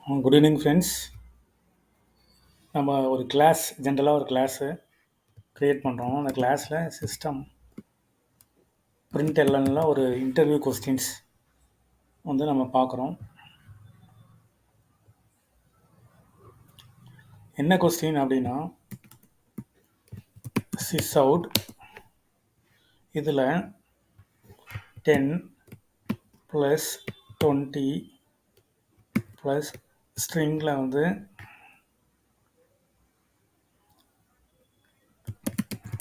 Good evening friends. நம்ம ஒரு class ஜென்ரலாக ஒரு கிளாஸு க்ரியேட் பண்ணுறோம். அந்த கிளாஸில் சிஸ்டம் பிரிண்ட் எல்என்ல ஒரு இன்டர்வியூ கொஸ்டின்ஸ் வந்து நம்ம பார்க்குறோம். என்ன கொஸ்டின் அப்படின்னா, சிஸ் அவுட் இதில் 10 + 20 ப்ளஸ் ஸ்ட்ரிங்கில் வந்து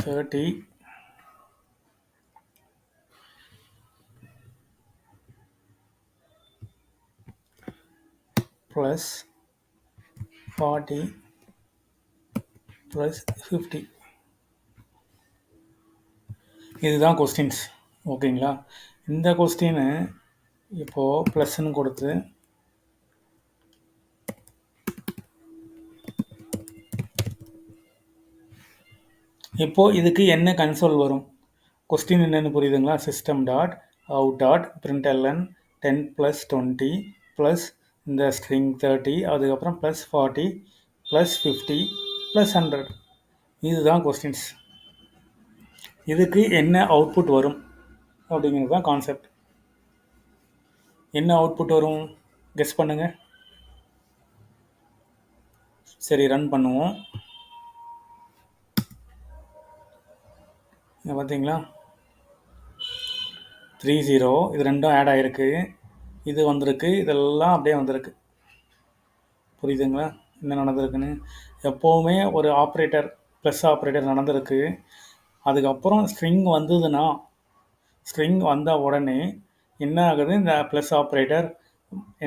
30 ப்ளஸ் 40 ப்ளஸ் 50. இதுதான் கொஸ்டின்ஸ். ஓகேங்களா? இந்த கொஸ்டின்னு இப்போது ப்ளஸ்ன்னு கொடுத்து இப்போது இதுக்கு என்ன கன்சோல் வரும்? கொஸ்டின் என்னென்னு புரியுதுங்களா? System dot out dot println 10 + 20 plus இந்த ஸ்ட்ரிங் 30, அதுக்கப்புறம் ப்ளஸ் 40 ப்ளஸ் 50 ப்ளஸ் 100. இதுதான் கொஸ்டின்ஸ். இதுக்கு என்ன அவுட்புட் வரும் அப்படிங்கிறது தான் கான்செப்ட். என்ன அவுட்புட் வரும் கெஸ் பண்ணுங்க. சரி, ரன் பண்ணுவோம். இங்கே பார்த்தீங்களா 30, இது ரெண்டும் ஆட் ஆகிருக்கு, இது வந்திருக்கு, இதெல்லாம் அப்படியே வந்திருக்கு. புரியுதுங்களா என்ன நடந்திருக்குன்னு? எப்போவுமே ஒரு ஆப்ரேட்டர் ப்ளஸ் ஆப்ரேட்டர் நடந்திருக்கு. அதுக்கப்புறம் ஸ்ட்ரிங் வந்ததுன்னா, ஸ்ட்ரிங் வந்த உடனே என்ன ஆகுது? இந்த ப்ளஸ் ஆப்ரேட்டர்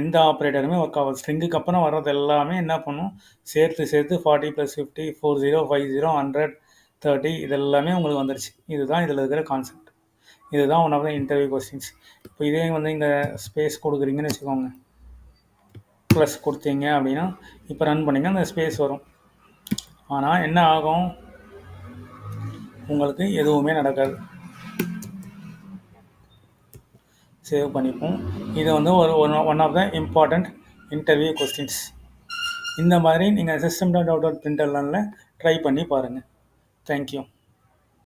எந்த ஆப்ரேட்டருமே ஒர்க் ஆகுது. ஸ்ட்ரிங்குக்கு அப்புறம் வர்றது எல்லாமே என்ன பண்ணும்? சேர்த்து 40 + 50 40 50 100 30 இதெல்லாமே உங்களுக்கு வந்துருச்சு. இதுதான் இதில் இருக்கிற கான்செப்ட். இதுதான் one of the interview questions. இப்போ இதே வந்து இங்கே ஸ்பேஸ் கொடுக்குறீங்கன்னு வச்சுக்கோங்க, ப்ளஸ் கொடுத்தீங்க அப்படின்னா இப்போ ரன் பண்ணிங்க அந்த ஸ்பேஸ் வரும். ஆனால் என்ன ஆகும்? உங்களுக்கு எதுவுமே நடக்காது. சேவ் பண்ணிப்போம். இது வந்து one of the important interview questions. இந்த மாதிரி நீங்கள் system.out.printlnல ட்ரை பண்ணி பாருங்கள். தேங்க்யூ.